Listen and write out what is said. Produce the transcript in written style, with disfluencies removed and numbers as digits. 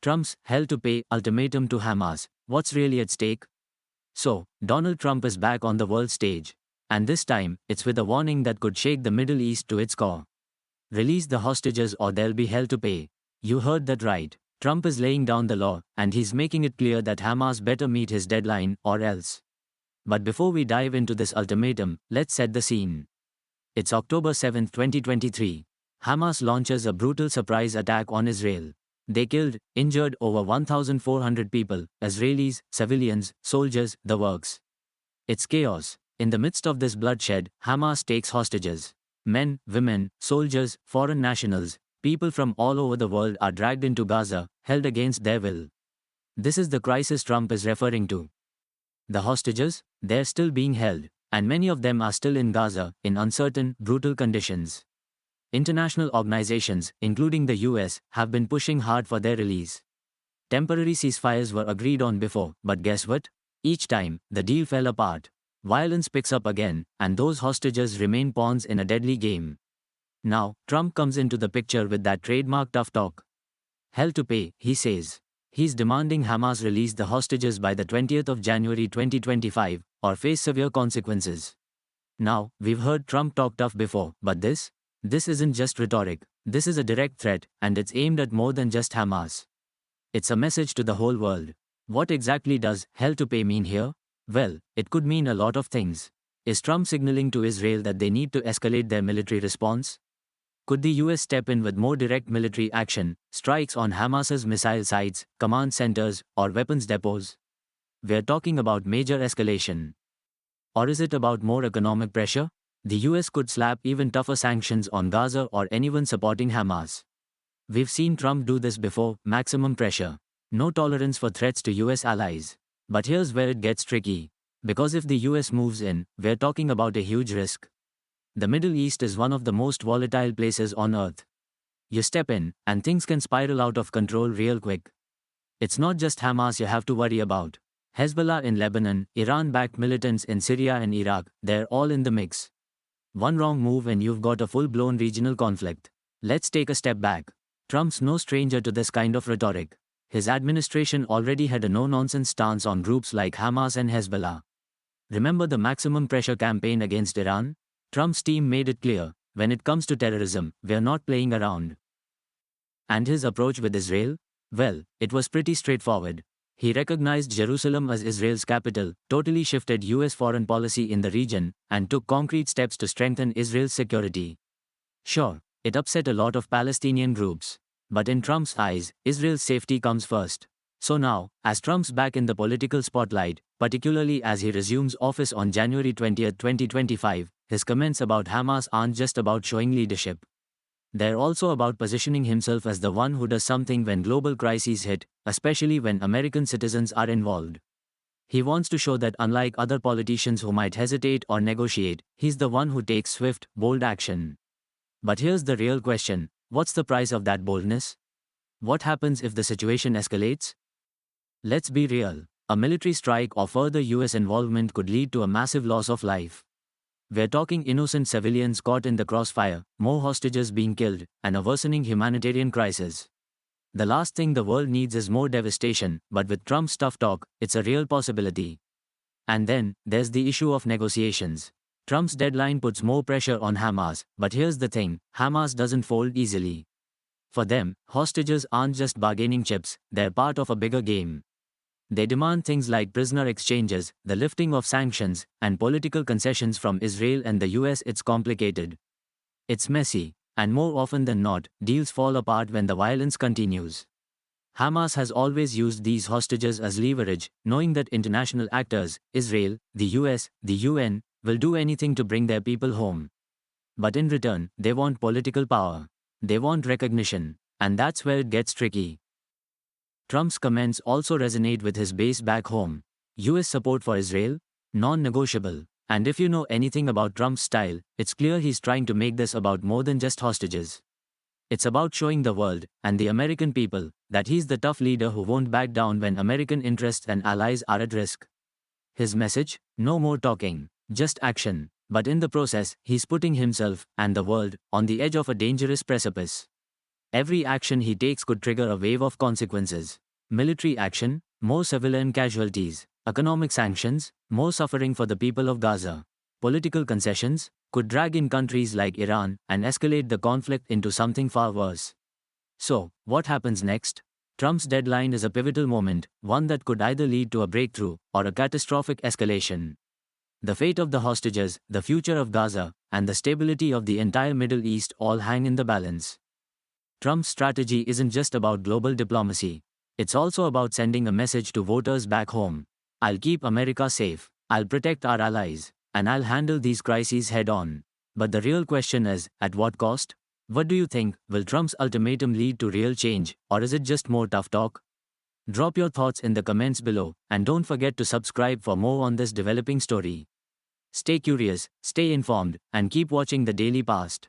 Trump's hell to pay ultimatum to Hamas. What's really at stake? So, Donald Trump is back on the world stage. And this time, it's with a warning that could shake the Middle East to its core. Release the hostages or there'll be hell to pay. You heard that right. Trump is laying down the law, and he's making it clear that Hamas better meet his deadline or else. But before we dive into this ultimatum, let's set the scene. It's October 7, 2023. Hamas launches a brutal surprise attack on Israel. They killed, injured over 1,400 people, Israelis, civilians, soldiers, the works. It's chaos. In the midst of this bloodshed, Hamas takes hostages. Men, women, soldiers, foreign nationals, people from all over the world are dragged into Gaza, held against their will. This is the crisis Trump is referring to. The hostages, they're still being held, and many of them are still in Gaza, in uncertain, brutal conditions. International organizations, including the US, have been pushing hard for their release. Temporary ceasefires were agreed on before, but guess what? Each time, the deal fell apart. Violence picks up again, and those hostages remain pawns in a deadly game. Now, Trump comes into the picture with that trademark tough talk. Hell to pay, he says. He's demanding Hamas release the hostages by the 20th of January 2025, or face severe consequences. Now, we've heard Trump talk tough before, but this isn't just rhetoric. This is a direct threat, and it's aimed at more than just Hamas. It's a message to the whole world. What exactly does hell to pay mean here? Well, it could mean a lot of things. Is Trump signaling to Israel that they need to escalate their military response? Could the US step in with more direct military action, strikes on Hamas's missile sites, command centers, or weapons depots? We're talking about major escalation. Or is it about more economic pressure? The US could slap even tougher sanctions on Gaza or anyone supporting Hamas. We've seen Trump do this before, maximum pressure. No tolerance for threats to US allies. But here's where it gets tricky. Because if the US moves in, we're talking about a huge risk. The Middle East is one of the most volatile places on earth. You step in, and things can spiral out of control real quick. It's not just Hamas you have to worry about. Hezbollah in Lebanon, Iran-backed militants in Syria and Iraq, they're all in the mix. One wrong move and you've got a full-blown regional conflict. Let's take a step back. Trump's no stranger to this kind of rhetoric. His administration already had a no-nonsense stance on groups like Hamas and Hezbollah. Remember the maximum pressure campaign against Iran? Trump's team made it clear, when it comes to terrorism, we're not playing around. And his approach with Israel? Well, it was pretty straightforward. He recognized Jerusalem as Israel's capital, totally shifted US foreign policy in the region, and took concrete steps to strengthen Israel's security. Sure, it upset a lot of Palestinian groups. But in Trump's eyes, Israel's safety comes first. So now, as Trump's back in the political spotlight, particularly as he resumes office on January 20, 2025, his comments about Hamas aren't just about showing leadership. They're also about positioning himself as the one who does something when global crises hit, especially when American citizens are involved. He wants to show that unlike other politicians who might hesitate or negotiate, he's the one who takes swift, bold action. But here's the real question. What's the price of that boldness? What happens if the situation escalates? Let's be real. A military strike or further US involvement could lead to a massive loss of life. We're talking innocent civilians caught in the crossfire, more hostages being killed, and a worsening humanitarian crisis. The last thing the world needs is more devastation, but with Trump's tough talk, it's a real possibility. And then, there's the issue of negotiations. Trump's deadline puts more pressure on Hamas, but here's the thing, Hamas doesn't fold easily. For them, hostages aren't just bargaining chips, they're part of a bigger game. They demand things like prisoner exchanges, the lifting of sanctions, and political concessions from Israel and the US. It's complicated. It's messy, and more often than not, deals fall apart when the violence continues. Hamas has always used these hostages as leverage, knowing that international actors, Israel, the US, the UN, will do anything to bring their people home. But in return, they want political power. They want recognition. And that's where it gets tricky. Trump's comments also resonate with his base back home. US support for Israel? Non-negotiable. And if you know anything about Trump's style, it's clear he's trying to make this about more than just hostages. It's about showing the world, and the American people, that he's the tough leader who won't back down when American interests and allies are at risk. His message? No more talking. Just action. But in the process, he's putting himself, and the world, on the edge of a dangerous precipice. Every action he takes could trigger a wave of consequences. Military action, more civilian casualties. Economic sanctions, more suffering for the people of Gaza. Political concessions, could drag in countries like Iran and escalate the conflict into something far worse. So, what happens next? Trump's deadline is a pivotal moment, one that could either lead to a breakthrough or a catastrophic escalation. The fate of the hostages, the future of Gaza, and the stability of the entire Middle East all hang in the balance. Trump's strategy isn't just about global diplomacy. It's also about sending a message to voters back home. I'll keep America safe, I'll protect our allies, and I'll handle these crises head on. But the real question is, at what cost? What do you think? Will Trump's ultimatum lead to real change, or is it just more tough talk? Drop your thoughts in the comments below, and don't forget to subscribe for more on this developing story. Stay curious, stay informed, and keep watching the Daily Past.